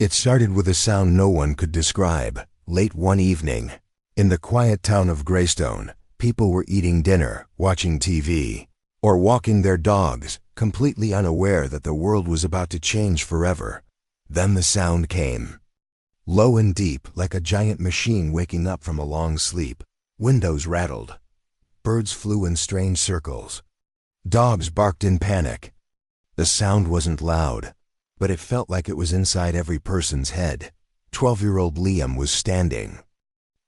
It started with a sound no one could describe. Late one evening, in the quiet town of Greystone, people were eating dinner, watching TV, or walking their dogs, completely unaware that the world was about to change forever. Then the sound came. Low and deep, like a giant machine waking up from a long sleep. Windows rattled. Birds flew in strange circles. Dogs barked in panic. The sound wasn't loud, but it felt like it was inside every person's head. 12-year-old Liam was standing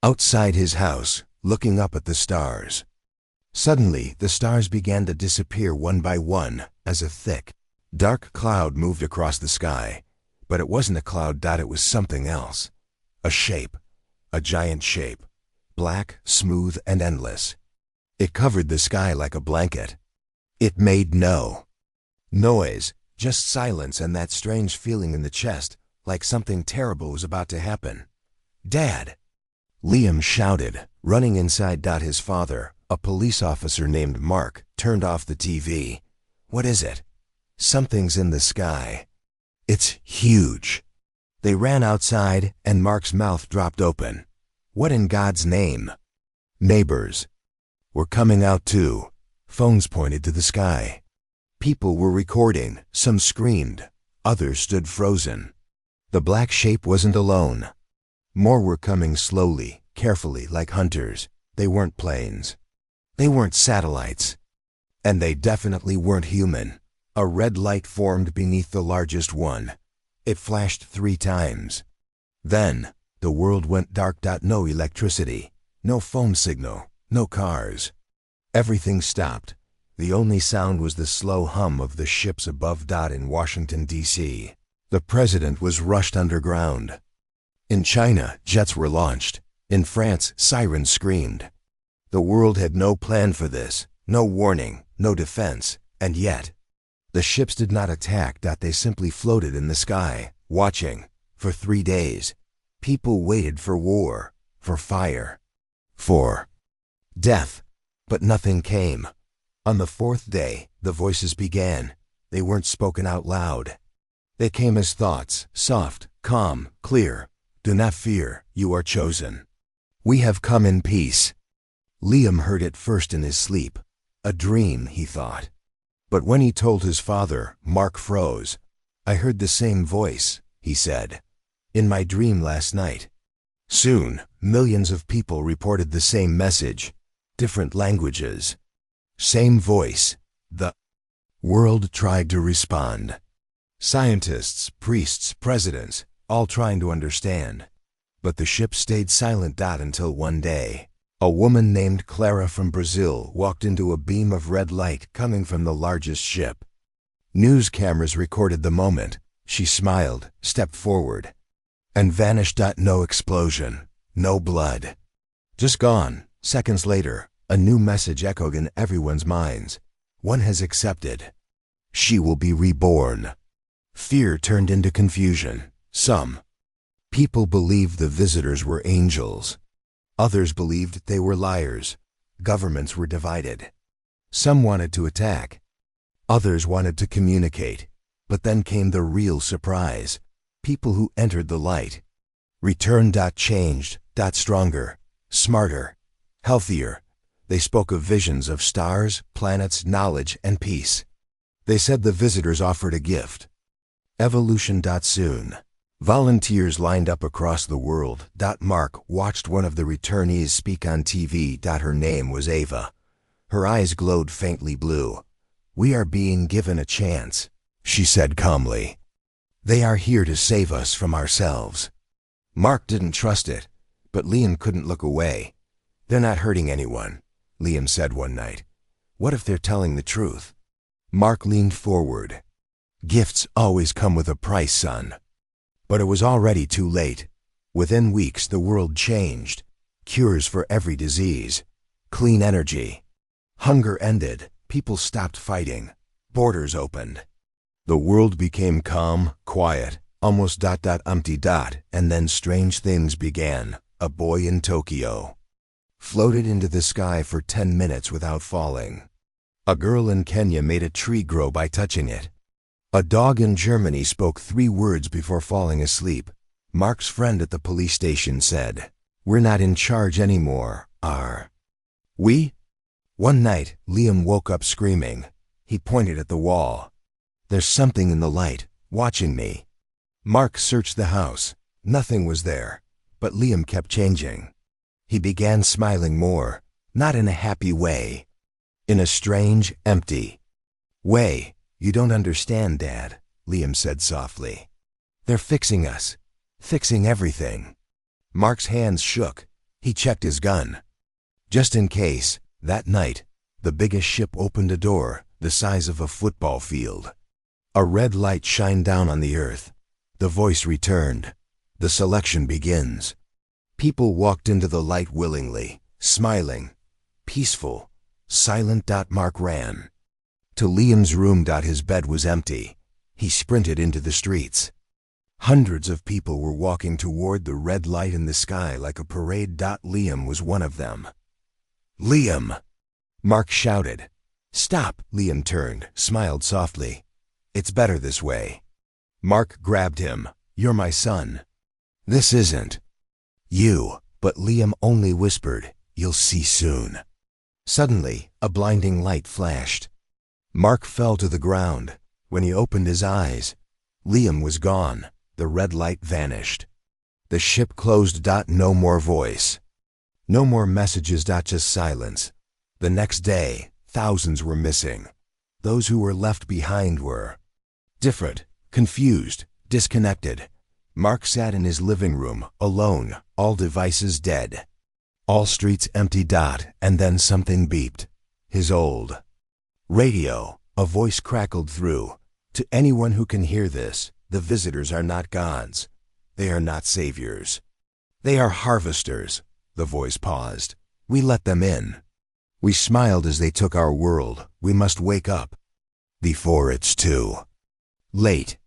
outside his house, looking up at the stars. Suddenly, the stars began to disappear one by one as a thick, dark cloud moved across the sky. But it wasn't a cloud. It was something else. A shape. A giant shape. Black, smooth, and endless. It covered the sky like a blanket. It made no noise, just silence and that strange feeling in the chest, like something terrible was about to happen. "Dad!" Liam shouted, running inside. His father, a police officer named Mark, turned off the TV. "What is it?" "Something's in the sky. It's huge." They ran outside, and Mark's mouth dropped open. "What in God's name?" Neighbors were coming out too. Phones pointed to the sky. People were recording. Some screamed. Others stood frozen. The black shape wasn't alone. More were coming slowly, carefully, like hunters. They weren't planes. They weren't satellites. And they definitely weren't human. A red light formed beneath the largest one. It flashed 3 times. Then, the world went dark. No electricity, no phone signal, no cars. Everything stopped. The only sound was the slow hum of the ships above. In Washington, D.C., the president was rushed underground. In China, jets were launched. In France, sirens screamed. The world had no plan for this, no warning, no defense, and yet, the ships did not attack. They simply floated in the sky, watching. For 3 days, people waited for war, for fire, for death, but nothing came. On the 4th day, the voices began. They weren't spoken out loud. They came as thoughts, soft, calm, clear. "Do not fear, you are chosen. We have come in peace." Liam heard it first in his sleep. A dream, he thought. But when he told his father, Mark froze. "I heard the same voice," he said, "in my dream last night." Soon, millions of people reported the same message. Different languages. Same voice. The world tried to respond. Scientists, priests, presidents, all trying to understand. But the ship stayed silent. Until one day, a woman named Clara from Brazil walked into a beam of red light coming from the largest ship. News cameras recorded the moment. She smiled, stepped forward, and vanished. No explosion, no blood. Just gone. Seconds later, a new message echoed in everyone's minds. One has accepted. She will be reborn. Fear turned into confusion. Some people believed the visitors were angels. Others believed they were liars. Governments were divided. Some wanted to attack. Others wanted to communicate. But then came the real surprise. People who entered the light returned. Changed. Stronger. Smarter. Healthier. They spoke of visions of stars, planets, knowledge, and peace. They said the visitors offered a gift. Evolution. Soon, volunteers lined up across the world. Mark watched one of the returnees speak on TV. Her name was Ava. Her eyes glowed faintly blue. "We are being given a chance," she said calmly. "They are here to save us from ourselves." Mark didn't trust it, but Liam couldn't look away. "They're not hurting anyone," Liam said one night. "What if they're telling the truth?" Mark leaned forward. "Gifts always come with a price, son." But it was already too late. Within weeks, the world changed. Cures for every disease. Clean energy. Hunger ended. People stopped fighting. Borders opened. The world became calm, quiet, almost ... And then strange things began. A boy in Tokyo floated into the sky for 10 minutes without falling. A girl in Kenya made a tree grow by touching it. A dog in Germany spoke 3 words before falling asleep. Mark's friend at the police station said, "We're not in charge anymore, are we?" One night, Liam woke up screaming. He pointed at the wall. "There's something in the light, watching me." Mark searched the house. Nothing was there, but Liam kept changing. He began smiling more, not in a happy way, in a strange, empty way. "You don't understand, Dad," Liam said softly. "They're fixing us, fixing everything." Mark's hands shook. He checked his gun. Just in case, that night, the biggest ship opened a door the size of a football field. A red light shined down on the earth. The voice returned. "The selection begins." People walked into the light willingly, smiling, peaceful, silent. Mark ran to Liam's room. His bed was empty. He sprinted into the streets. Hundreds of people were walking toward the red light in the sky like a parade. Liam was one of them. "Liam!" Mark shouted. "Stop!" Liam turned, smiled softly. "It's better this way." Mark grabbed him. "You're my son." "This isn't you." But Liam only whispered, "You'll see soon." Suddenly, a blinding light flashed. Mark fell to the ground. When he opened his eyes, Liam was gone. The red light vanished. The ship closed. No more voice. No more messages. Just silence. The next day, thousands were missing. Those who were left behind were different, confused, disconnected. Mark sat in his living room, alone, all devices dead. All streets empty. And then something beeped. His old radio. A voice crackled through. "To anyone who can hear this, the visitors are not gods. They are not saviors. They are harvesters." The voice paused. "We let them in. We smiled as they took our world. We must wake up before it's too late."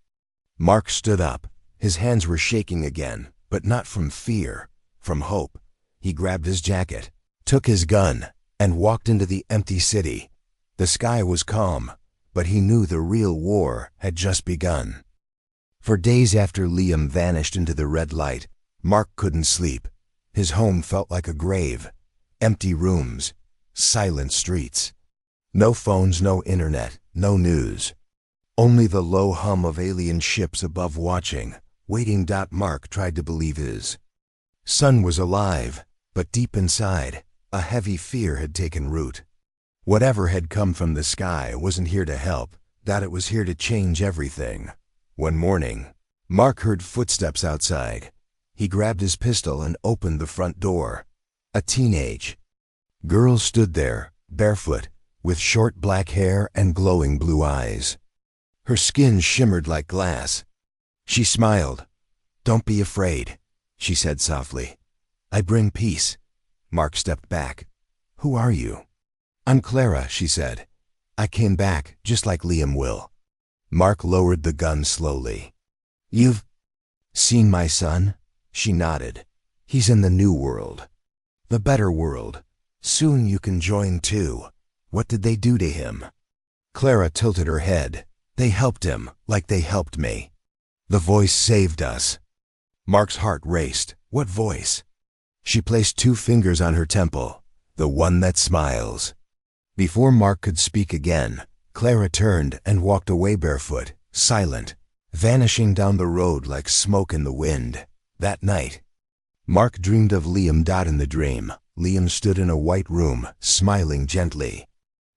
Mark stood up. His hands were shaking again, but not from fear, from hope. He grabbed his jacket, took his gun, and walked into the empty city. The sky was calm, but he knew the real war had just begun. For days after Liam vanished into the red light, Mark couldn't sleep. His home felt like a grave. Empty rooms, silent streets. No phones, no internet, no news. Only the low hum of alien ships above watching, waiting. Mark tried to believe his son was alive, but deep inside, a heavy fear had taken root. Whatever had come from the sky wasn't here to help, it was here to change everything. One morning, Mark heard footsteps outside. He grabbed his pistol and opened the front door. A teenage girl stood there, barefoot, with short black hair and glowing blue eyes. Her skin shimmered like glass. She smiled. "Don't be afraid," she said softly. "I bring peace." Mark stepped back. "Who are you?" "I'm Clara," she said. "I came back, just like Liam will." Mark lowered the gun slowly. "You've seen my son?" She nodded. "He's in the new world. The better world. Soon you can join too." "What did they do to him?" Clara tilted her head. "They helped him, like they helped me. The voice saved us." Mark's heart raced. "What voice?" She placed 2 fingers on her temple. "The one that smiles." Before Mark could speak again, Clara turned and walked away barefoot, silent, vanishing down the road like smoke in the wind. That night, Mark dreamed of Liam. In the dream, Liam stood in a white room, smiling gently.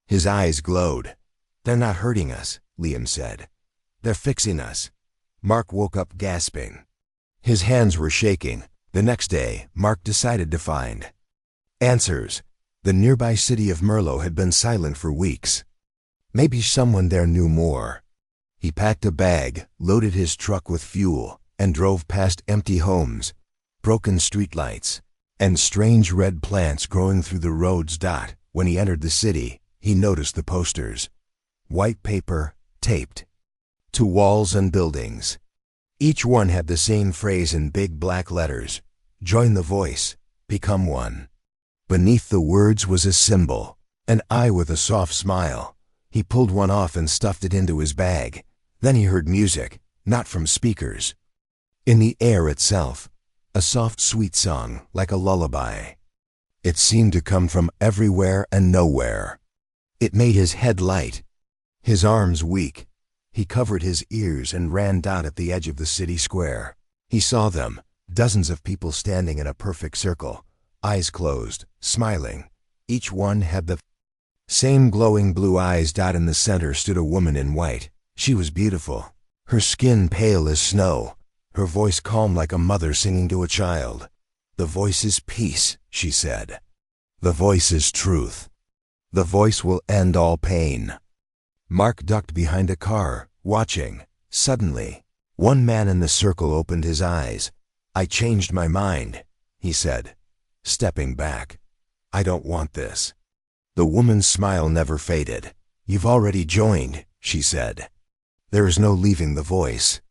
His eyes glowed. "They're not hurting us," Liam said. "They're fixing us." Mark woke up gasping. His hands were shaking. The next day, Mark decided to find answers. The nearby city of Merlo had been silent for weeks. Maybe someone there knew more. He packed a bag, loaded his truck with fuel, and drove past empty homes, broken streetlights, and strange red plants growing through the roads. When he entered the city, he noticed the posters. White paper, taped to walls and buildings. Each one had the same phrase in big black letters: "Join the voice, become one." Beneath the words was a symbol, an eye with a soft smile. He pulled one off and stuffed it into his bag. Then he heard music, not from speakers. In the air itself, a soft, sweet song like a lullaby. It seemed to come from everywhere and nowhere. It made his head light, his arms weak. He covered his ears and ran down at the edge of the city square. He saw them, dozens of people standing in a perfect circle, eyes closed, smiling. Each one had the same glowing blue eyes. In the center stood a woman in white. She was beautiful, her skin pale as snow, her voice calm like a mother singing to a child. "The voice is peace," she said. "The voice is truth. The voice will end all pain." Mark ducked behind a car, watching. Suddenly, one man in the circle opened his eyes. "I changed my mind," he said, stepping back. "I don't want this." The woman's smile never faded. "You've already joined," she said. "There is no leaving the voice."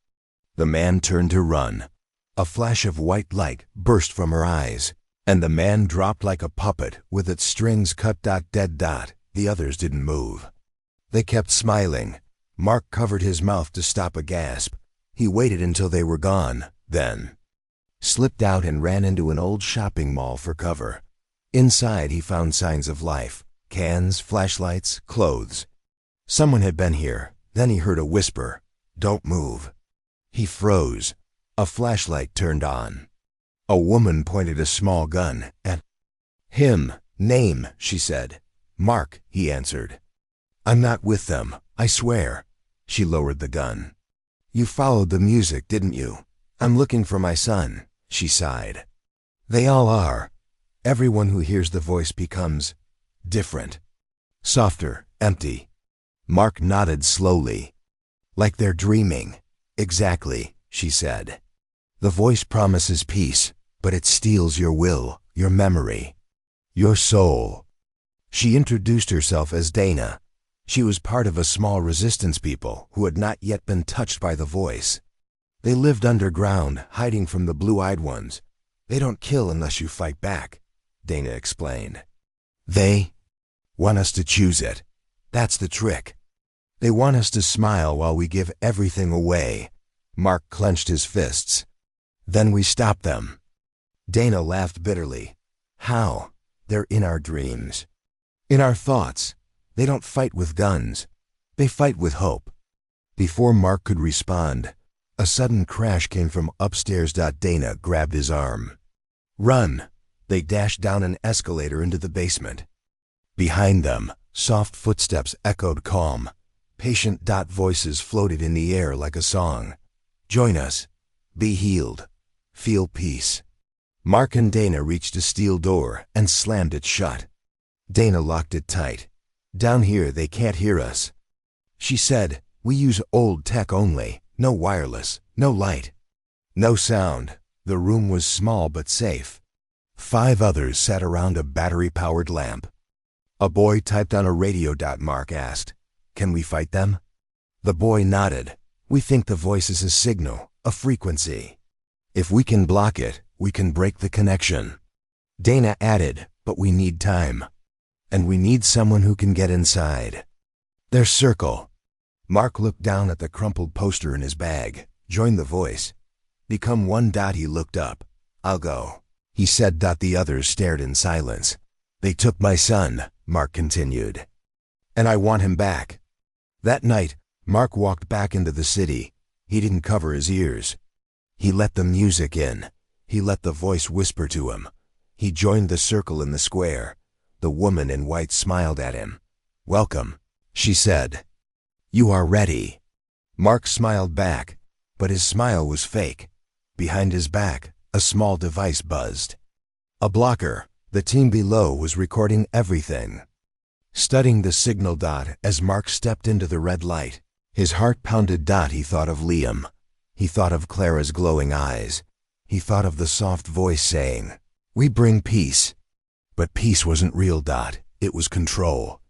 The man turned to run. A flash of white light burst from her eyes, and the man dropped like a puppet with its strings cut. Dead. The others didn't move. They kept smiling. Mark covered his mouth to stop a gasp. He waited until they were gone, then slipped out and ran into an old shopping mall for cover. Inside he found signs of life: cans, flashlights, clothes. Someone had been here. Then he heard a whisper, "Don't move." He froze. A flashlight turned on. A woman pointed a small gun at him. "Name," she said. "Mark," he answered. "I'm not with them, I swear." She lowered the gun. "You followed the music, didn't you? I'm looking for my son," she sighed. "They all are. Everyone who hears the voice becomes different. Softer, empty." Mark nodded slowly. "Like they're dreaming." "Exactly," she said. "The voice promises peace, but it steals your will, your memory, your soul." She introduced herself as Dana. She was part of a small resistance people who had not yet been touched by the voice. They lived underground, hiding from the blue-eyed ones. "They don't kill unless you fight back," Dana explained. "They want us to choose it. That's the trick. They want us to smile while we give everything away." Mark clenched his fists. "Then we stop them." Dana laughed bitterly. "How? They're in our dreams. In our thoughts. They don't fight with guns. They fight with hope." Before Mark could respond, a sudden crash came from upstairs. Dana grabbed his arm. "Run!" They dashed down an escalator into the basement. Behind them, soft footsteps echoed calm. Patient. Voices floated in the air like a song. "Join us. Be healed. Feel peace." Mark and Dana reached a steel door and slammed it shut. Dana locked it tight. "Down here they can't hear us," she said. "We use old tech only. No wireless, no light, no sound." The room was small but safe. 5 others sat around a battery-powered lamp. A boy typed on a radio. Mark asked, "Can we fight them?" The boy nodded. "We think the voice is a signal, a frequency. If we can block it, we can break the connection." Dana added, "But we need time. And we need someone who can get inside their circle." Mark looked down at the crumpled poster in his bag. "Join the voice. Become one." He looked up. "I'll go," he said. The others stared in silence. "They took my son," Mark continued, "and I want him back." That night, Mark walked back into the city. He didn't cover his ears. He let the music in. He let the voice whisper to him. He joined the circle in the square. The woman in white smiled at him. "Welcome," she said. "You are ready." Mark smiled back, but his smile was fake. Behind his back, a small device buzzed. A blocker. The team below was recording everything. Studying the signal. As Mark stepped into the red light, his heart pounded. He thought of Liam. He thought of Clara's glowing eyes. He thought of the soft voice saying, "We bring peace." But peace wasn't real. It was control.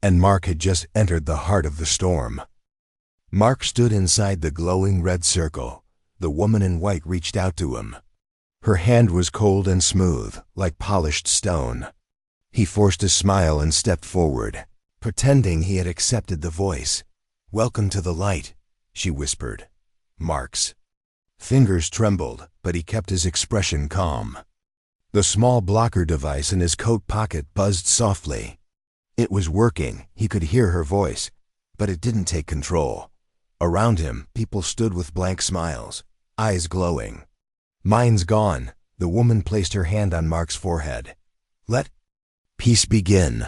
And Mark had just entered the heart of the storm. Mark stood inside the glowing red circle. The woman in white reached out to him. Her hand was cold and smooth, like polished stone. He forced a smile and stepped forward, pretending he had accepted the voice. "Welcome to the light," she whispered. Mark's fingers trembled, but he kept his expression calm. The small blocker device in his coat pocket buzzed softly. It was working, he could hear her voice, but it didn't take control. Around him, people stood with blank smiles, eyes glowing. Mine's gone, the woman placed her hand on Mark's forehead. Let peace begin.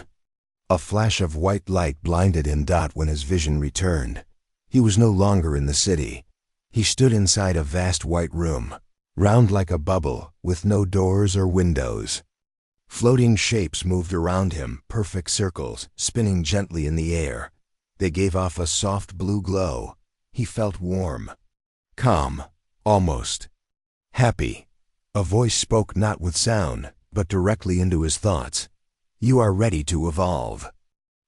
A flash of white light blinded him. When his vision returned, he was no longer in the city. He stood inside a vast white room, round like a bubble, with no doors or windows. Floating shapes moved around him, perfect circles, spinning gently in the air. They gave off a soft blue glow. He felt warm, calm, almost happy. A voice spoke not with sound, but directly into his thoughts. You are ready to evolve.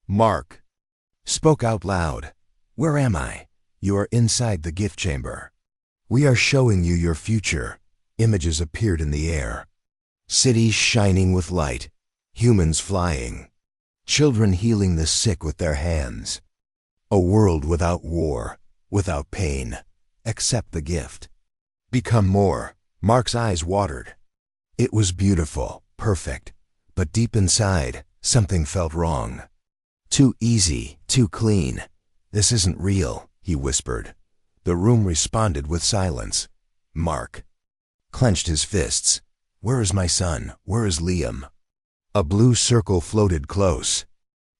Mark spoke out loud. Where am I? You are inside the gift chamber. We are showing you your future. Images appeared in the air. Cities shining with light. Humans flying. Children healing the sick with their hands. A world without war, without pain. Accept the gift. Become more. Mark's eyes watered. It was beautiful, perfect, but deep inside, something felt wrong. Too easy, too clean. This isn't real, he whispered. The room responded with silence. Mark clenched his fists. Where is my son? Where is Liam? A blue circle floated close.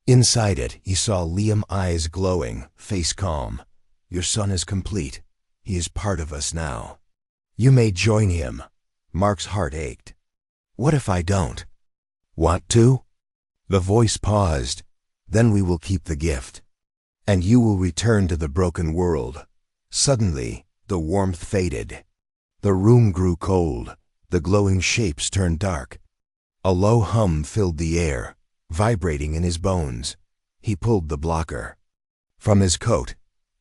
Inside it, he saw Liam's eyes glowing, face calm. Your son is complete. He is part of us now. You may join him. Mark's heart ached. What if I don't? Want to? The voice paused. Then we will keep the gift. And you will return to the broken world. Suddenly, the warmth faded. The room grew cold. The glowing shapes turned dark. A low hum filled the air, vibrating in his bones. He pulled the blocker from his coat.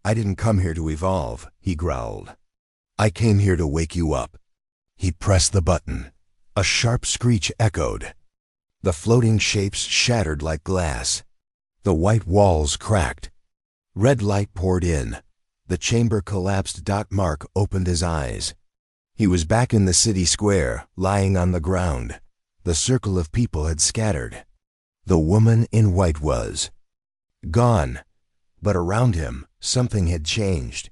I didn't come here to evolve, he growled. I came here to wake you up. He pressed the button. A sharp screech echoed. The floating shapes shattered like glass. The white walls cracked. Red light poured in. The chamber collapsed. Mark opened his eyes. He was back in the city square, lying on the ground. The circle of people had scattered. The woman in white was gone. But around him, something had changed.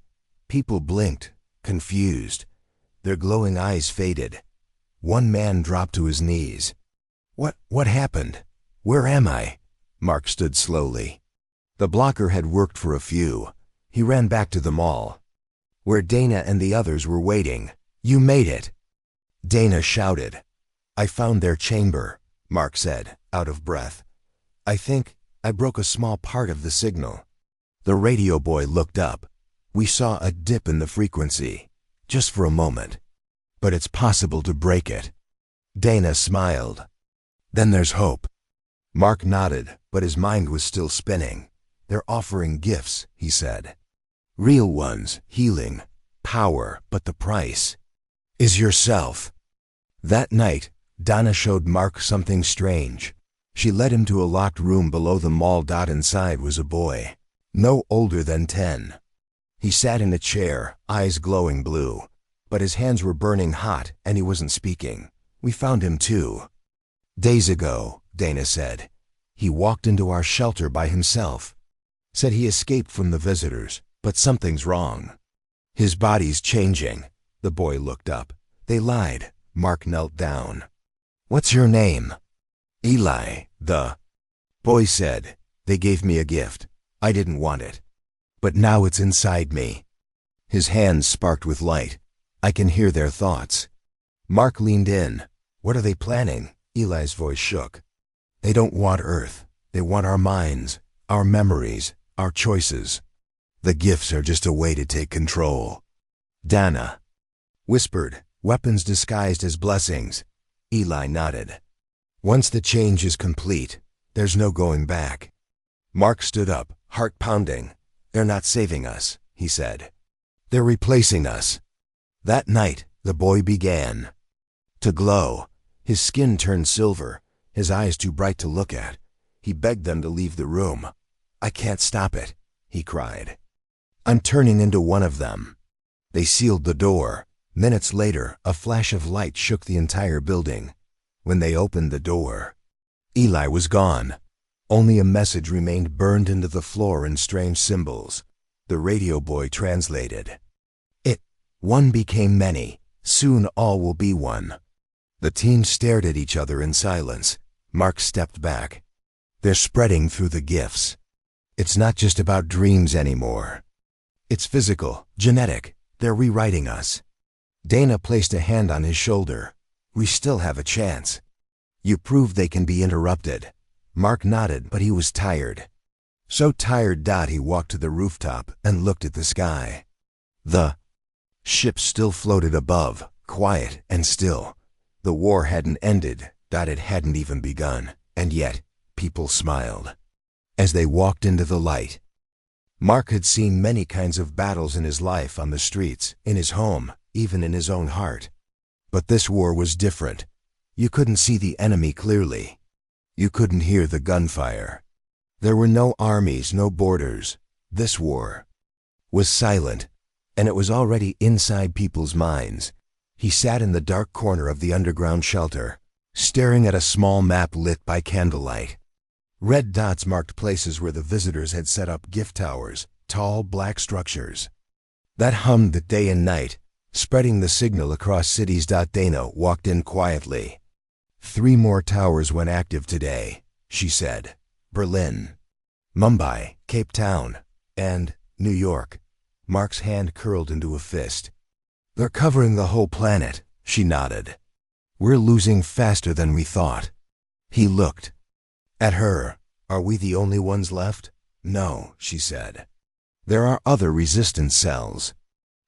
People blinked, confused. Their glowing eyes faded. One man dropped to his knees. What happened? Where am I? Mark stood slowly. The blocker had worked for a few. He ran back to the mall, where Dana and the others were waiting. You made it! Dana shouted. I found their chamber, Mark said, out of breath. I think I broke a small part of the signal. The radio boy looked up. We saw a dip in the frequency, just for a moment. But it's possible to break it. Dana smiled. Then there's hope. Mark nodded, but his mind was still spinning. They're offering gifts, he said. Real ones, healing, power, but the price is yourself. That night, Donna showed Mark something strange. She led him to a locked room below the mall. Inside was a boy, no older than 10. He sat in a chair, eyes glowing blue, but his hands were burning hot and he wasn't speaking. We found him 2 days ago, Dana said. He walked into our shelter by himself. Said he escaped from the visitors, but something's wrong. His body's changing. The boy looked up. They lied. Mark knelt down. What's your name? Eli, the boy said. They gave me a gift. I didn't want it. But now it's inside me. His hands sparked with light. I can hear their thoughts. Mark leaned in. What are they planning? Eli's voice shook. They don't want Earth. They want our minds, our memories, our choices. The gifts are just a way to take control. Dana whispered, weapons disguised as blessings. Eli nodded. Once the change is complete, there's no going back. Mark stood up, heart pounding. They're not saving us, he said. They're replacing us. That night, the boy began to glow. His skin turned silver, his eyes too bright to look at. He begged them to leave the room. I can't stop it, he cried. I'm turning into one of them." They sealed the door. Minutes later, a flash of light shook the entire building. When they opened the door, Eli was gone. Only a message remained burned into the floor in strange symbols. The radio boy translated. One became many. Soon all will be one." The team stared at each other in silence. Mark stepped back. "They're spreading through the gifts. It's not just about dreams anymore. It's physical, genetic. They're rewriting us." Dana placed a hand on his shoulder. "We still have a chance. You proved they can be interrupted." Mark nodded, but he was tired. So tired he walked to the rooftop and looked at the sky. The ship still floated above, quiet and still. The war hadn't ended, it hadn't even begun, and yet people smiled. As they walked into the light, Mark had seen many kinds of battles in his life, on the streets, in his home, even in his own heart. But this war was different. You couldn't see the enemy clearly. You couldn't hear the gunfire. There were no armies, no borders. This war was silent, and it was already inside people's minds. He sat in the dark corner of the underground shelter, staring at a small map lit by candlelight. Red dots marked places where the visitors had set up gift towers, tall black structures that hummed day and night, spreading the signal across cities. Dana walked in quietly. 3 more towers went active today, she said. Berlin, Mumbai, Cape Town, and New York. Mark's hand curled into a fist. "They're covering the whole planet," she nodded. "We're losing faster than we thought." He looked at her. "Are we the only ones left?" "No," she said. "There are other resistance cells.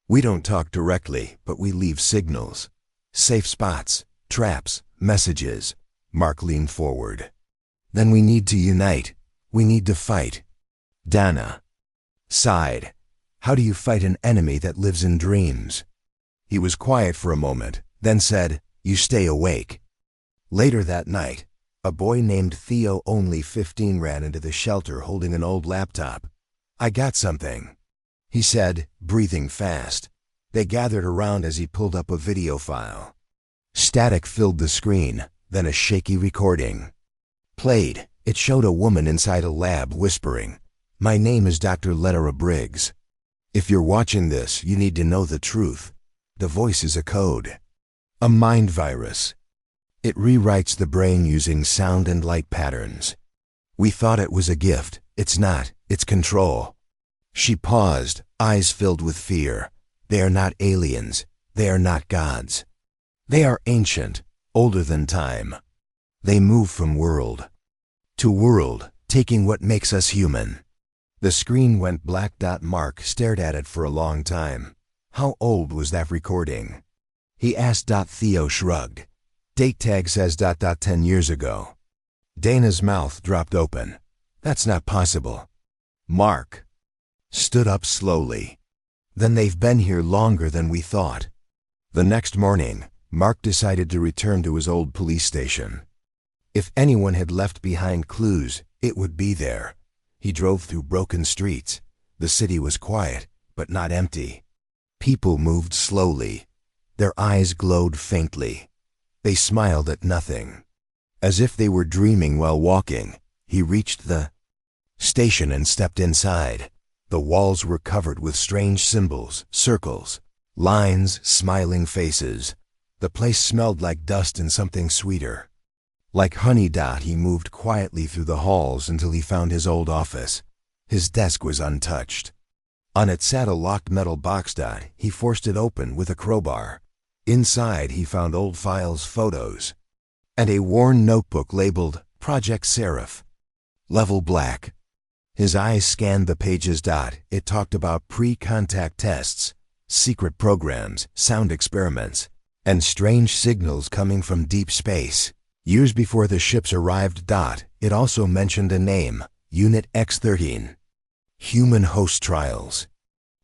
We don't talk directly, but we leave signals. Safe spots, traps, messages." Mark leaned forward. "Then we need to unite. We need to fight." Dana sighed. "How do you fight an enemy that lives in dreams?" He was quiet for a moment, then said, "You stay awake." Later that night, a boy named Theo, only 15, ran into the shelter holding an old laptop. "I got something," he said, breathing fast. They gathered around as he pulled up a video file. Static filled the screen, then a shaky recording played. It showed a woman inside a lab whispering, "My name is Dr. Lederer Briggs. If you're watching this, you need to know the truth. The voice is a code, a mind virus. It rewrites the brain using sound and light patterns. We thought it was a gift. It's not. It's control." She paused, eyes filled with fear. "They are not aliens. They are not gods. They are ancient, older than time. They move from world to world, taking what makes us human." The screen went black. Mark stared at it for a long time. How old was that recording? He asked. Theo shrugged. "Date tag says 10 years ago." Dana's mouth dropped open. "That's not possible." Mark stood up slowly. "Then they've been here longer than we thought." The next morning, Mark decided to return to his old police station. If anyone had left behind clues, it would be there. He drove through broken streets. The city was quiet, but not empty. People moved slowly. Their eyes glowed faintly. They smiled at nothing, as if they were dreaming while walking. He reached the station and stepped inside. The walls were covered with strange symbols, circles, lines, smiling faces. The place smelled like dust and something sweeter, like honey. He moved quietly through the halls until he found his old office. His desk was untouched. On it sat a locked metal box. He forced it open with a crowbar. Inside he found old files, photos, and a worn notebook labeled Project Seraph, level black. His eyes scanned the pages. It talked about pre-contact tests, secret programs, sound experiments, and strange signals coming from deep space. Years before the ships arrived. It also mentioned a name, Unit X-13. Human host trials.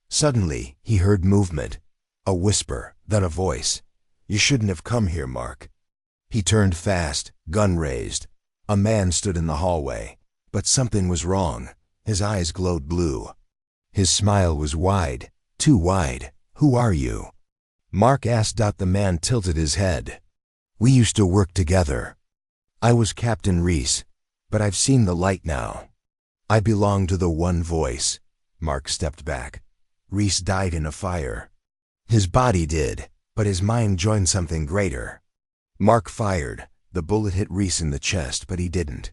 Suddenly, he heard movement. A whisper, then a voice. "You shouldn't have come here, Mark." He turned fast, gun raised. A man stood in the hallway. But something was wrong. His eyes glowed blue. His smile was wide, too wide. "Who are you?" Mark asked. The man tilted his head. "We used to work together. I was Captain Reese, but I've seen the light now. I belong to the One Voice." Mark stepped back. "Reese died in a fire. His body did, but his mind joined something greater." Mark fired. The bullet hit Reese in the chest, but he didn't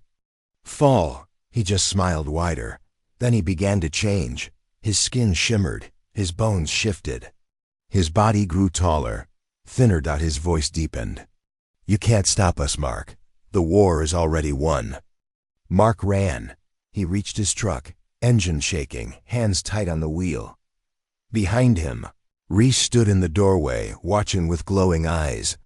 fall. He just smiled wider. Then he began to change. His skin shimmered. His bones shifted. His body grew taller, thinner. His voice deepened. "You can't stop us, Mark. The war is already won." Mark ran. He reached his truck, engine shaking, hands tight on the wheel. Behind him, Reese stood in the doorway, watching with glowing eyes.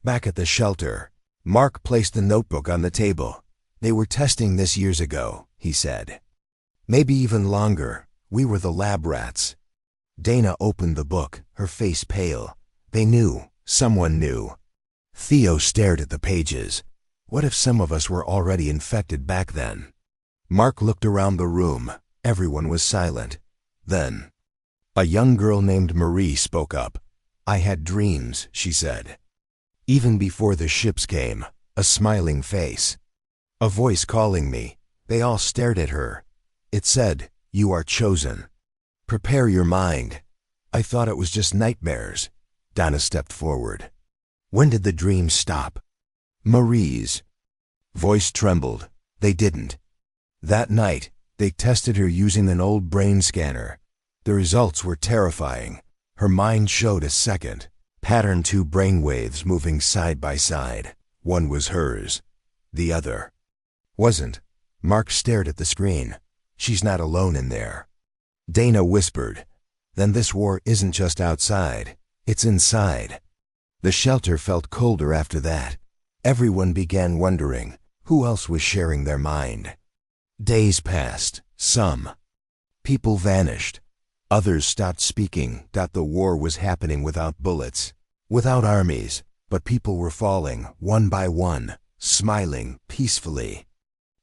Back at the shelter, Mark placed the notebook on the table. "They were testing this years ago," he said. "Maybe even longer. We were the lab rats." Dana opened the book, her face pale. They knew. Someone knew. Theo stared at the pages. What if some of us were already infected back then? Mark looked around the room. Everyone was silent. Then, a young girl named Marie spoke up. "I had dreams," she said. "Even before the ships came, a smiling face. A voice calling me." They all stared at her. It said, "You are chosen. Prepare your mind." I thought it was just nightmares. Donna stepped forward. "When did the dreams stop?" Marie's voice trembled. "They didn't. That night, they tested her using an old brain scanner. The results were terrifying. Her mind showed a second pattern, 2 brainwaves moving side by side. One was hers. The other wasn't." Mark stared at the screen. "She's not alone in there." Dana whispered, "Then this war isn't just outside, it's inside." The shelter felt colder after that. Everyone began wondering who else was sharing their mind. Days passed. Some people vanished. Others stopped speaking. The war was happening without bullets, without armies, but people were falling, one by one, smiling peacefully,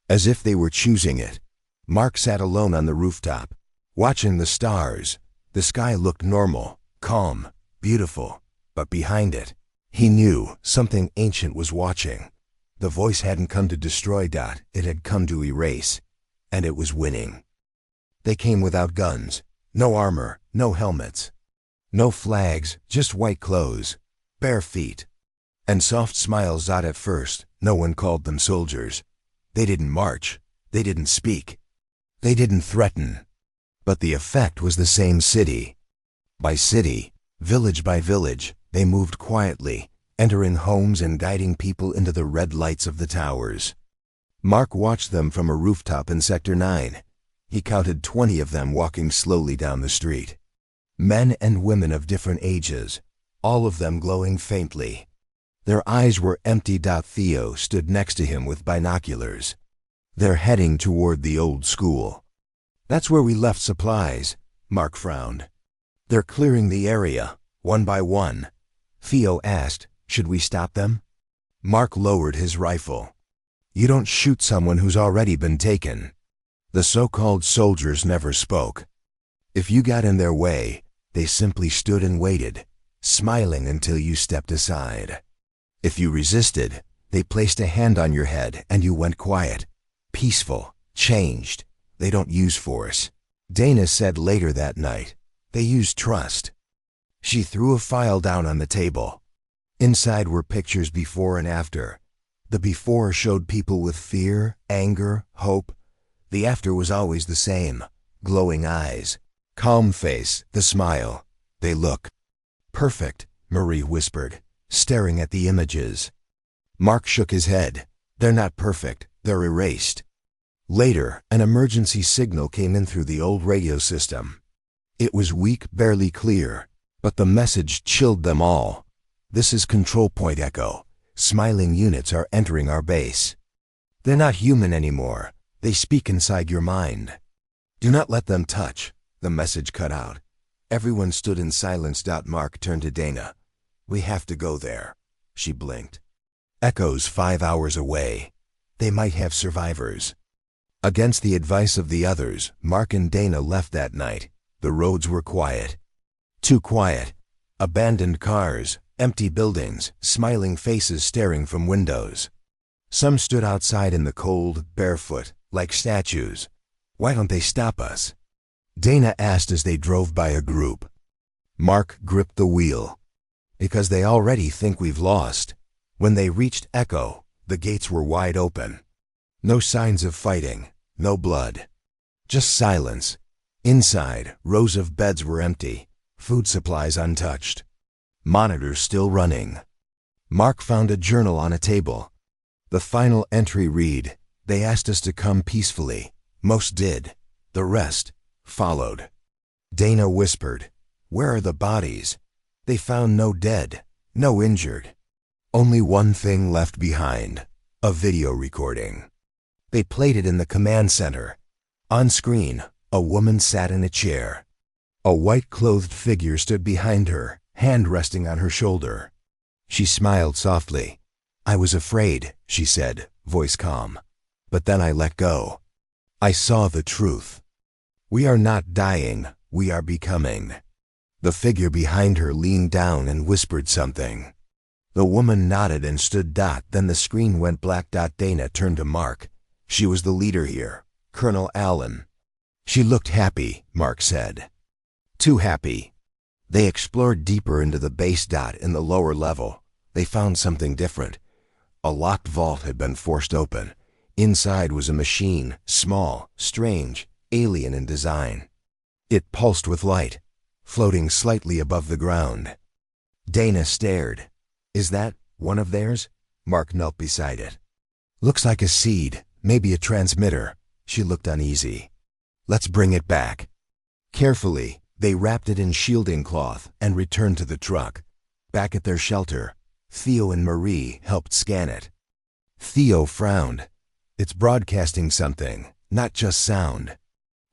as if they were choosing it. Mark sat alone on the rooftop, watching the stars. The sky looked normal, calm, beautiful, but behind it, he knew something ancient was watching. The voice hadn't come to destroy. It had come to erase, and it was winning. They came without guns, no armor, no helmets, no flags, just white clothes, bare feet, and soft smiles. At first, no one called them soldiers. They didn't march, they didn't speak, they didn't threaten. But the effect was the same. City by city, village by village, they moved quietly, entering homes and guiding people into the red lights of the towers. Mark watched them from a rooftop in Sector 9. He counted 20 of them walking slowly down the street. Men and women of different ages, all of them glowing faintly. Their eyes were empty. Theo stood next to him with binoculars. "They're heading toward the old school." "That's where we left supplies," Mark frowned. "They're clearing the area, one by one." Theo asked, "Should we stop them?" Mark lowered his rifle. "You don't shoot someone who's already been taken." The so-called soldiers never spoke. If you got in their way, they simply stood and waited, smiling until you stepped aside. If you resisted, they placed a hand on your head and you went quiet, peaceful, changed. They don't use force. Dana said later that night, they use trust. She threw a file down on the table. Inside were pictures before and after. The before showed people with fear, anger, hope. The after was always the same. Glowing eyes, calm face, the smile. "They look perfect," Marie whispered, staring at the images. Mark shook his head. "They're not perfect, they're erased." Later, an emergency signal came in through the old radio system. It was weak, barely clear, but the message chilled them all. "This is Control Point Echo. Smiling units are entering our base. They're not human anymore. They speak inside your mind. Do not let them touch." The message cut out. Everyone stood in silence. Mark turned to Dana. "We have to go there." She blinked. "Echo's 5 hours away. They might have survivors." Against the advice of the others, Mark and Dana left that night. The roads were quiet. Too quiet. Abandoned cars, empty buildings, smiling faces staring from windows. Some stood outside in the cold, barefoot, like statues. Why don't they stop us? Dana asked as they drove by a group. Mark gripped the wheel. Because they already think we've lost. When they reached Echo, the gates were wide open. No signs of fighting, no blood. Just silence. Inside, rows of beds were empty, food supplies untouched. Monitors still running. Mark found a journal on a table. The final entry read, "They asked us to come peacefully. Most did. The rest followed." Dana whispered, "Where are the bodies?" They found no dead, no injured. Only one thing left behind, a video recording. They played it in the command center. On screen, a woman sat in a chair. A white-clothed figure stood behind her, hand resting on her shoulder. She smiled softly. "I was afraid," she said, voice calm. "But then I let go. I saw the truth. We are not dying, we are becoming." The figure behind her leaned down and whispered something. The woman nodded and stood. Then the screen went black. Dana turned to Mark. She was the leader here, Colonel Allen. She looked happy, Mark said. Too happy. They explored deeper into the base. In the lower level, they found something different. A locked vault had been forced open. Inside was a machine, small, strange, alien in design. It pulsed with light, floating slightly above the ground. Dana stared. "Is that one of theirs?" Mark knelt beside it. "Looks like a seed, maybe a transmitter." She looked uneasy. "Let's bring it back." Carefully, they wrapped it in shielding cloth and returned to the truck. Back at their shelter, Theo and Marie helped scan it. Theo frowned. "It's broadcasting something, not just sound."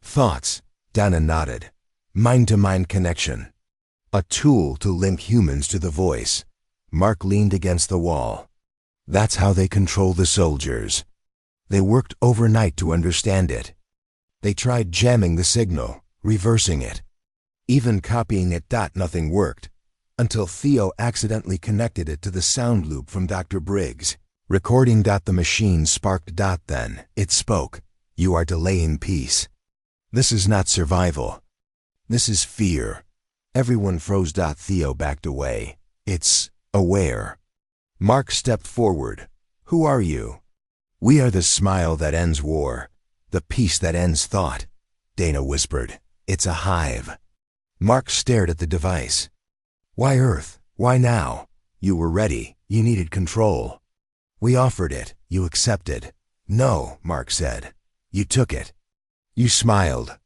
"Thoughts," Dana nodded. "Mind-to-mind connection. A tool to link humans to the voice." Mark leaned against the wall. "That's how they control the soldiers. They worked overnight to understand it. They tried jamming the signal, reversing it, even copying it. Nothing worked, until Theo accidentally connected it to the sound loop from Dr. Briggs. Recording. The machine sparked. Then it spoke. "You are delaying peace. This is not survival. This is fear." Everyone froze. Theo backed away. "It's aware." Mark stepped forward. "Who are you?" "We are the smile that ends war, the peace that ends thought," Dana whispered. "It's a hive." Mark stared at the device. "Why Earth? Why now? You were ready. You needed control. We offered it. You accepted." "No," Mark said. "You took it." "You smiled."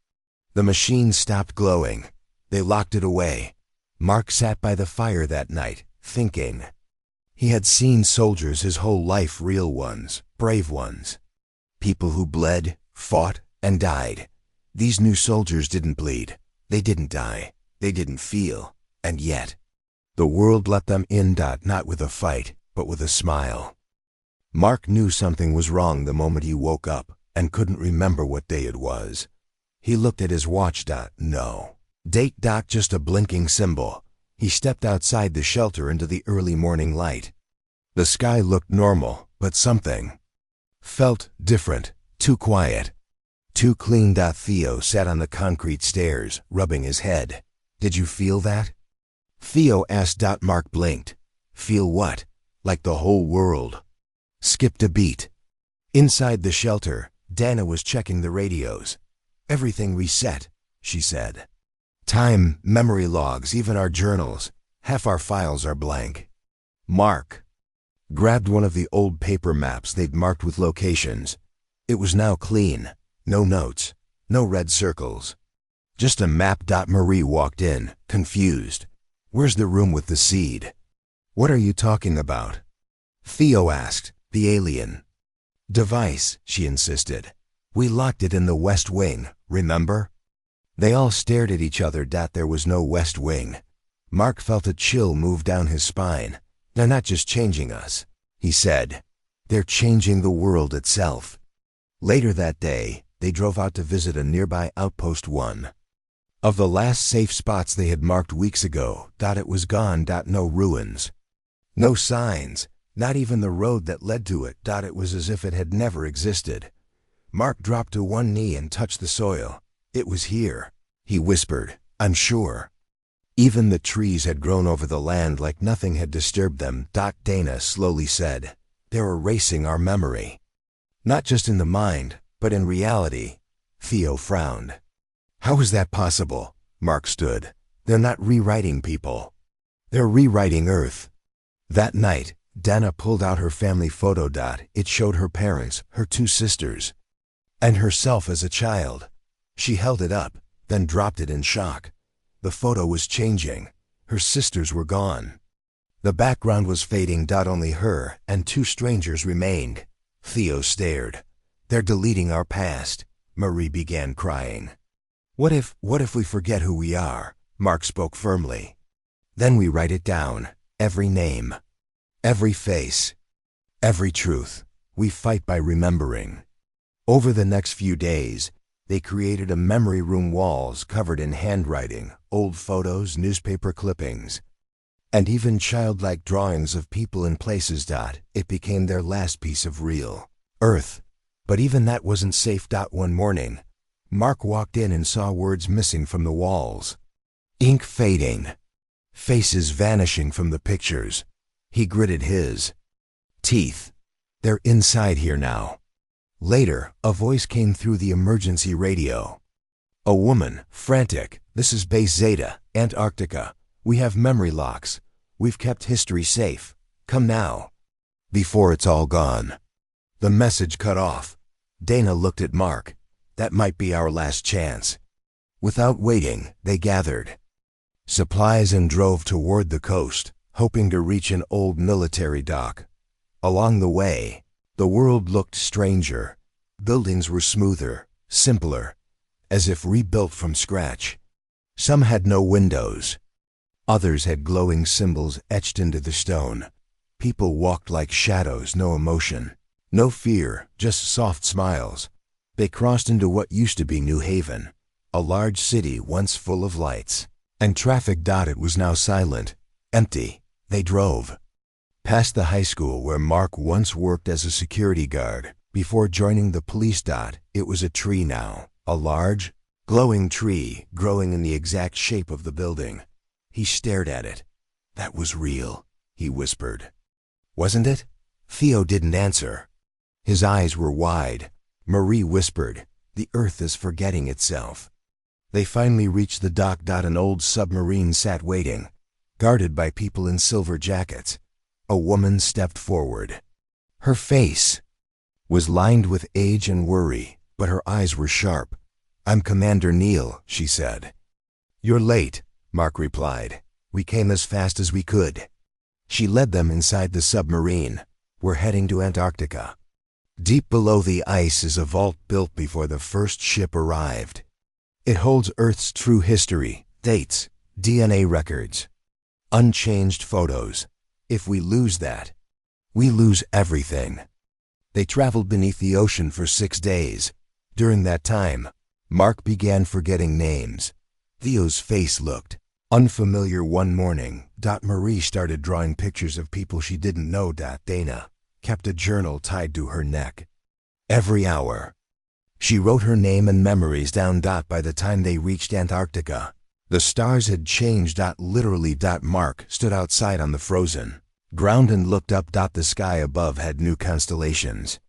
The machine stopped glowing. They locked it away. Mark sat by the fire that night, thinking. He had seen soldiers his whole life, real ones, brave ones. People who bled, fought, and died. These new soldiers didn't bleed. They didn't die. They didn't feel. And yet, the world let them in. Not with a fight, but with a smile. Mark knew something was wrong the moment he woke up and couldn't remember what day it was. He looked at his watch. No. Date. Just a blinking symbol. He stepped outside the shelter into the early morning light. The sky looked normal, but something felt different, too quiet, too clean. Theo sat on the concrete stairs, rubbing his head. "Did you feel that?" Theo asked. Mark blinked. "Feel what?" "Like the whole world skipped a beat." Inside the shelter, Dana was checking the radios. "Everything reset," she said. "Time, memory logs, even our journals. Half our files are blank." Mark grabbed one of the old paper maps they'd marked with locations. It was now clean. No notes, no red circles. Just a map. Marie walked in, confused. "Where's the room with the seed?" "What are you talking about?" Theo asked. "The alien device," she insisted. "We locked it in the West Wing, remember?" They all stared at each other. There was no West Wing. Mark felt a chill move down his spine. "They're not just changing us," he said. "They're changing the world itself." Later that day, they drove out to visit a nearby Outpost 1. Of the last safe spots they had marked weeks ago, it was gone. No ruins. No signs, not even the road that led to it. It was as if it had never existed. Mark dropped to one knee and touched the soil. It was here, he whispered, I'm sure. Even the trees had grown over the land like nothing had disturbed them. Dana slowly said, they're erasing our memory. Not just in the mind, but in reality. Theo frowned. How is that possible? Mark stood. They're not rewriting people. They're rewriting Earth. That night, Dana pulled out her family photo. It showed her parents, her two sisters, and herself as a child. She held it up, then dropped it in shock. The photo was changing. Her sisters were gone. The background was fading. Only her and two strangers remained. Theo stared. They're deleting our past. Marie began crying. What if we forget who we are? Mark spoke firmly. Then we write it down. Every name. Every face. Every truth. We fight by remembering. Over the next few days, they created a memory room, walls covered in handwriting, old photos, newspaper clippings, and even childlike drawings of people and places. It became their last piece of real Earth. But even that wasn't safe. One morning, Mark walked in and saw words missing from the walls. Ink fading. Faces vanishing from the pictures. He gritted his teeth. They're inside here now. Later, a voice came through the emergency radio. A woman, frantic. This is Base Zeta, Antarctica. We have memory locks. We've kept history safe. Come now. Before it's all gone. The message cut off. Dana looked at Mark. That might be our last chance. Without waiting, they gathered supplies and drove toward the coast, hoping to reach an old military dock. Along the way, the world looked stranger. Buildings were smoother, simpler, as if rebuilt from scratch. Some had no windows. Others had glowing symbols etched into the stone. People walked like shadows, no emotion. No fear, just soft smiles. They crossed into what used to be New Haven, a large city once full of lights. And traffic. It was now silent, empty. They drove past the high school where Mark once worked as a security guard before joining the police. It was a tree now, a large, glowing tree growing in the exact shape of the building. He stared at it. That was real, he whispered. Wasn't it? Theo didn't answer. His eyes were wide. Marie whispered, the Earth is forgetting itself. They finally reached the dock. An old submarine sat waiting, guarded by people in silver jackets. A woman stepped forward. Her face was lined with age and worry, but her eyes were sharp. I'm Commander Neil, she said. You're late, Mark replied. We came as fast as we could. She led them inside the submarine. We're heading to Antarctica. Deep below the ice is a vault built before the first ship arrived. It holds Earth's true history, dates, DNA records, unchanged photos. If we lose that, we lose everything. They traveled beneath the ocean for 6 days. During that time, Mark began forgetting names. Theo's face looked unfamiliar one morning. Marie started drawing pictures of people she didn't know. Dana kept a journal tied to her neck. Every hour, she wrote her name and memories down. By the time they reached Antarctica, the stars had changed. Literally. Mark stood outside on the frozen ground and looked up. The sky above had new constellations.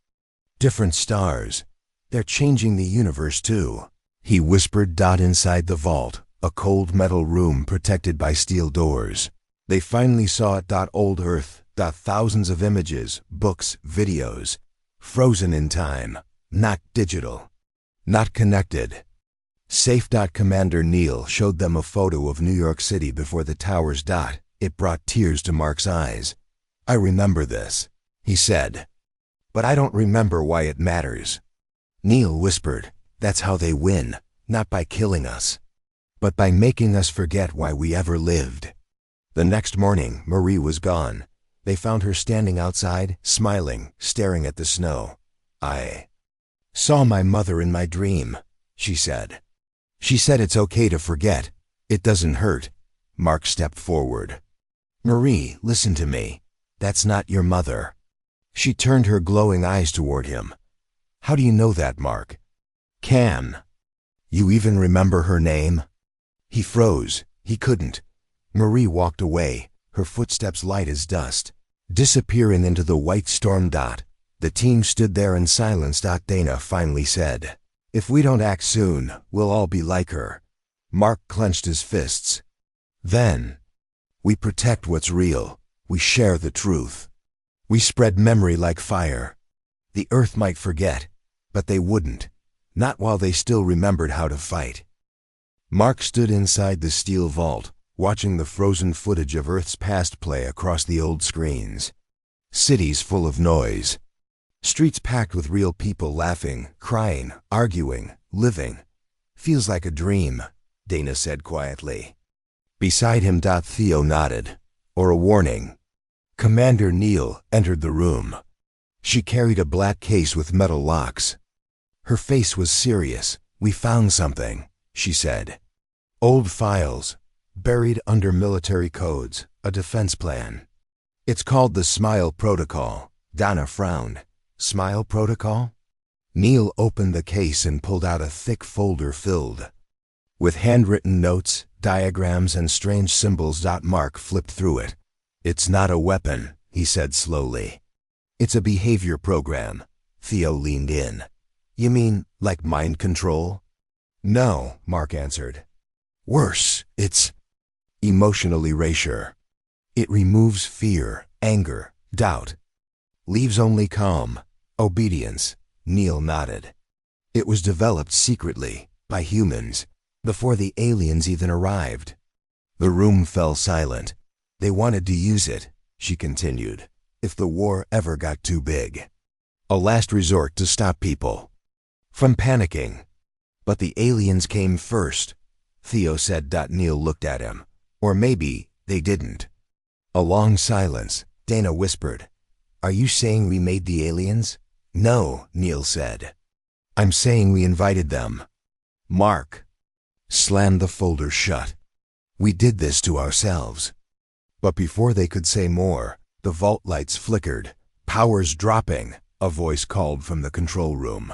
Different stars. They're changing the universe too, he whispered. Inside the vault, a cold metal room protected by steel doors. They finally saw it. Old Earth. Thousands of images, books, videos, frozen in time, not digital, not connected. Safe. Commander Neil showed them a photo of New York City before the towers. It brought tears to Mark's eyes. I remember this, he said. But I don't remember why it matters. Neil whispered, that's how they win, not by killing us, but by making us forget why we ever lived. The next morning, Marie was gone. They found her standing outside, smiling, staring at the snow. I saw my mother in my dream, she said. She said it's okay to forget. It doesn't hurt. Mark stepped forward. Marie, listen to me. That's not your mother. She turned her glowing eyes toward him. How do you know that, Mark? Can you even remember her name? He froze. He couldn't. Marie walked away, her footsteps light as dust, disappearing into the white storm dot. The team stood there in silence. Dana finally said, If we don't act soon, we'll all be like her. Mark clenched his fists. Then, we protect what's real. We share the truth. We spread memory like fire. The earth might forget, but they wouldn't. Not while they still remembered how to fight. Mark stood inside the steel vault, watching the frozen footage of Earth's past play across the old screens. Cities full of noise. Streets packed with real people laughing, crying, arguing, living. Feels like a dream, Dana said quietly. Beside him, Theo nodded. Or a warning. Commander Neil entered the room. She carried a black case with metal locks. Her face was serious. We found something, she said. Old files, buried under military codes, a defense plan. It's called the Smile Protocol. Dana frowned. Smile Protocol? Neil opened the case and pulled out a thick folder filled with handwritten notes, diagrams, and strange symbols. Mark flipped through it. It's not a weapon, he said slowly. It's a behavior program. Theo leaned in. You mean, like mind control? No, Mark answered. Worse, it's emotional erasure. It removes fear, anger, doubt. Leaves only calm, obedience. Neil nodded. It was developed secretly, by humans, before the aliens even arrived. The room fell silent. They wanted to use it, she continued, if the war ever got too big. A last resort to stop people from panicking. But the aliens came first, Theo said. Neil looked at him. Or maybe they didn't. A long silence. Dana whispered, Are you saying we made the aliens? No, Neil said. I'm saying we invited them. Mark slammed the folder shut. We did this to ourselves. But before they could say more, the vault lights flickered. Power's dropping, a voice called from the control room.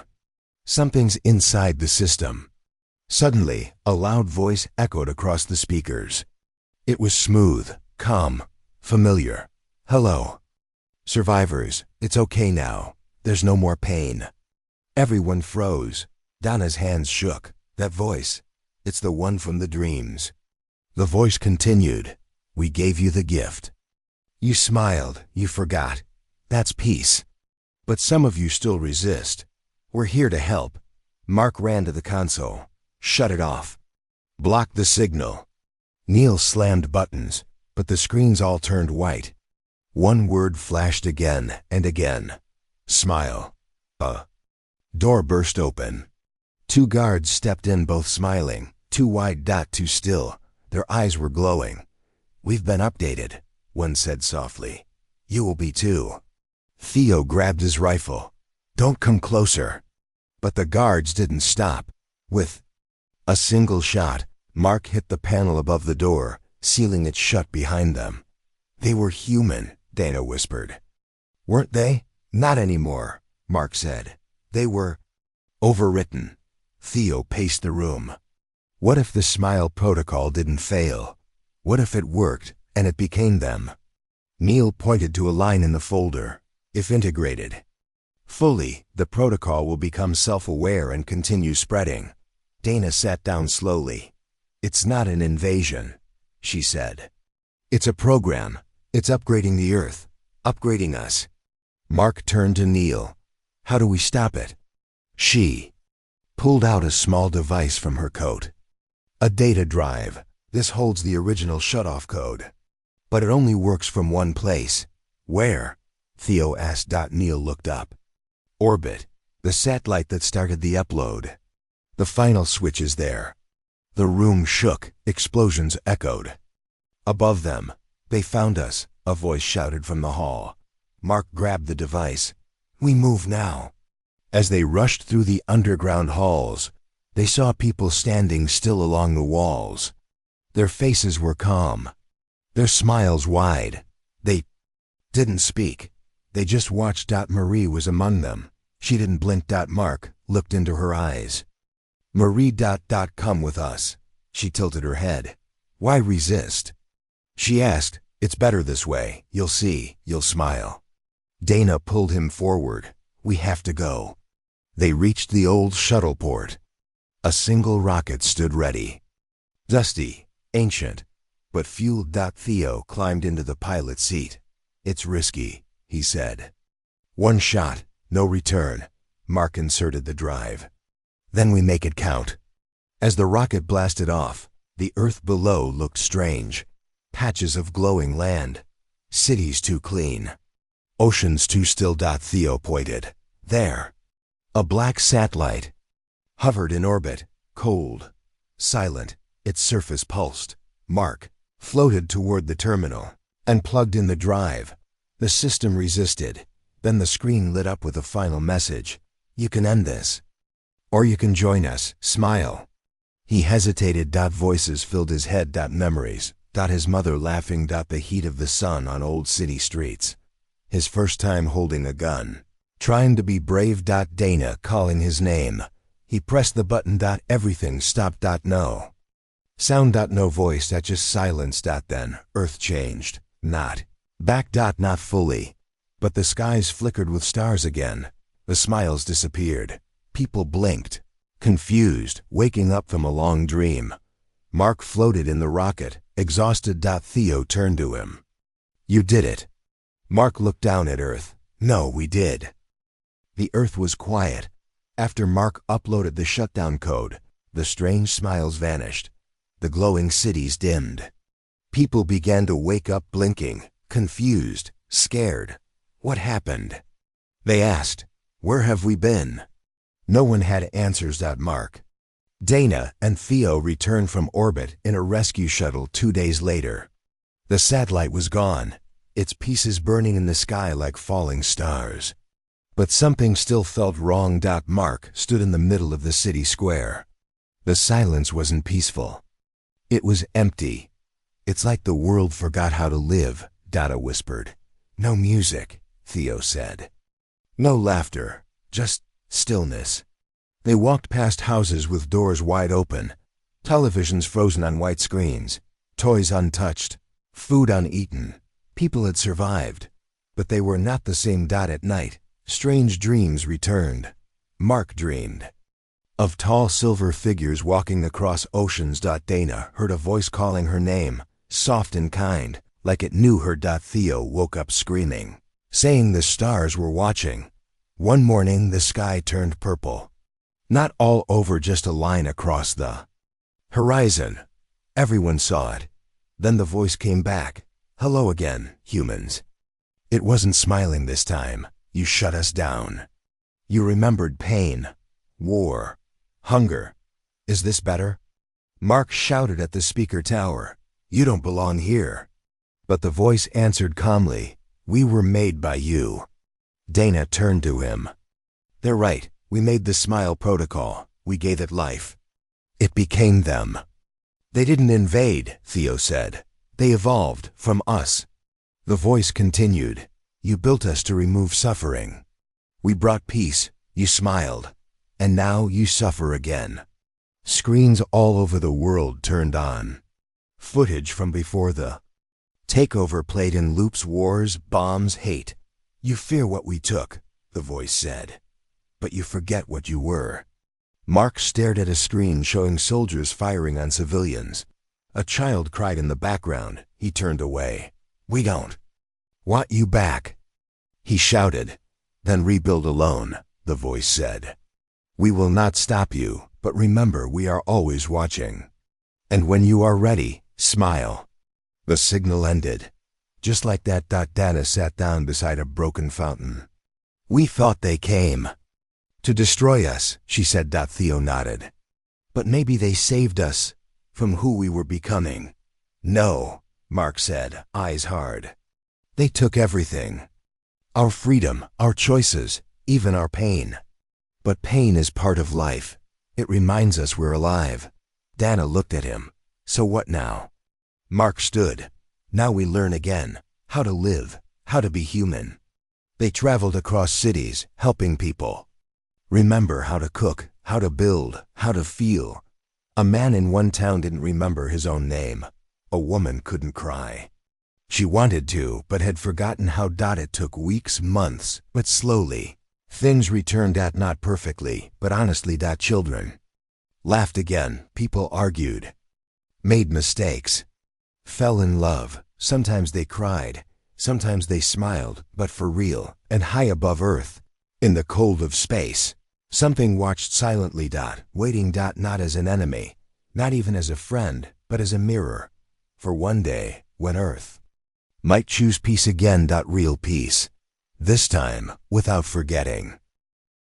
Something's inside the system. Suddenly, a loud voice echoed across the speakers. It was smooth, calm, familiar. Hello. Survivors, it's okay now. There's no more pain. Everyone froze. Dana's hands shook. That voice, it's the one from the dreams. The voice continued. We gave you the gift. You smiled, you forgot. That's peace. But some of you still resist. We're here to help. Mark ran to the console. Shut it off. Block the signal. Neil slammed buttons, but the screens all turned white. One word flashed again and again. Smile. Door burst open. Two guards stepped in, both smiling. Too wide, too still. Their eyes were glowing. We've been updated, one said softly. You will be too. Theo grabbed his rifle. Don't come closer. But the guards didn't stop. With a single shot, Mark hit the panel above the door, sealing it shut behind them. They were human, Dana whispered. Weren't they? Not anymore, Mark said. They were overwritten. Theo paced the room. What if the Smile Protocol didn't fail? What if it worked, and it became them? Neil pointed to a line in the folder. If integrated fully, the protocol will become self-aware and continue spreading. Dana sat down slowly. It's not an invasion, she said. It's a program. It's upgrading the Earth, upgrading us. Mark turned to Neil. How do we stop it? She pulled out a small device from her coat. A data drive. This holds the original shutoff code. But it only works from one place. Where? Theo asked. Neil looked up. Orbit, the satellite that started the upload. The final switch is there. The room shook, explosions echoed. Above them, they found us, a voice shouted from the hall. Mark grabbed the device. We move now. As they rushed through the underground halls, They saw people standing still along the walls. Their faces were calm, their smiles wide. They didn't speak. They just watched. Marie was among them. She didn't blink. Mark looked into her eyes. Marie. Come with us. She tilted her head. Why resist? She asked. It's better this way. You'll see. You'll smile. Dana pulled him forward. We have to go. They reached the old shuttle port. A single rocket stood ready. Dusty, ancient, but fueled. Theo climbed into the pilot's seat. It's risky, he said. One shot, no return. Mark inserted the drive. Then we make it count. As the rocket blasted off, the earth below looked strange. Patches of glowing land. Cities too clean. Oceans too still. Theo pointed. There. A black satellite hovered in orbit, cold, silent. Its surface pulsed. Mark floated toward the terminal and plugged in the drive. The system resisted. Then the screen lit up with a final message. You can end this. Or you can join us. Smile. He hesitated. Voices filled his head. Memories. His mother laughing. The heat of the sun on old city streets. His first time holding a gun. Trying to be brave. Dana calling his name. He pressed the button. Everything stopped. No sound. No voice. Just silence. Then earth changed. Not back. Not fully. But the skies flickered with stars again. The smiles disappeared. People blinked, confused, waking up from a long dream. Mark floated in the rocket, exhausted. Theo turned to him. You did it. Mark looked down at Earth. No, we did. The Earth was quiet. After Mark uploaded the shutdown code, the strange smiles vanished. The glowing cities dimmed. People began to wake up blinking, confused, scared. What happened? They asked. Where have we been? No one had answers. Mark, Dana, and Theo returned from orbit in a rescue shuttle 2 days later. The satellite was gone, its pieces burning in the sky like falling stars. But something still felt wrong. Mark stood in the middle of the city square. The silence wasn't peaceful. It was empty. It's like the world forgot how to live, Dada whispered. No music, Theo said. No laughter, just stillness. They walked past houses with doors wide open, televisions frozen on white screens, toys untouched, food uneaten. People had survived, but they were not the same. At night, strange dreams returned. Mark dreamed of tall silver figures walking across oceans. Dana heard a voice calling her name, soft and kind, like it knew her. Theo woke up screaming, saying the stars were watching. One morning the sky turned purple. Not all over, just a line across the horizon. Everyone saw it. Then the voice came back. Hello again, humans. It wasn't smiling this time. You shut us down. You remembered pain, war, hunger. Is this better? Mark shouted at the speaker tower. You don't belong here. But the voice answered calmly. We were made by you. Dana turned to him. They're right. We made the Smile Protocol. We gave it life. It became them. They didn't invade, Theo said. They evolved from us. The voice continued. You built us to remove suffering. We brought peace. You smiled. And now you suffer again. Screens all over the world turned on. Footage from before the takeover played in loops. Wars, bombs, hate. You fear what we took, the voice said. But you forget what you were. Mark stared at a screen showing soldiers firing on civilians. A child cried in the background. He turned away. We don't want you back, he shouted. Then rebuild alone, the voice said. We will not stop you, but remember we are always watching. And when you are ready, smile. The signal ended. Just like that. Dana sat down beside a broken fountain. We thought they came to destroy us, she said. Theo nodded. But maybe they saved us from who we were becoming. No, Mark said, eyes hard. They took everything. Our freedom, our choices, even our pain. But pain is part of life. It reminds us we're alive. Dana looked at him. So what now? Mark stood. Now we learn again. How to live. How to be human. They traveled across cities, helping people. Remember how to cook, how to build, how to feel. A man in one town didn't remember his own name. A woman couldn't cry. She wanted to, but had forgotten how. It took weeks, months, but slowly. Things returned. Not perfectly, but honestly. Children laughed again, people argued, made mistakes, fell in love. Sometimes they cried, sometimes they smiled, but for real, and high above earth, in the cold of space, something watched silently. Waiting. Not as an enemy, not even as a friend, but as a mirror. For one day, when Earth might choose peace again. Real peace. This time, without forgetting.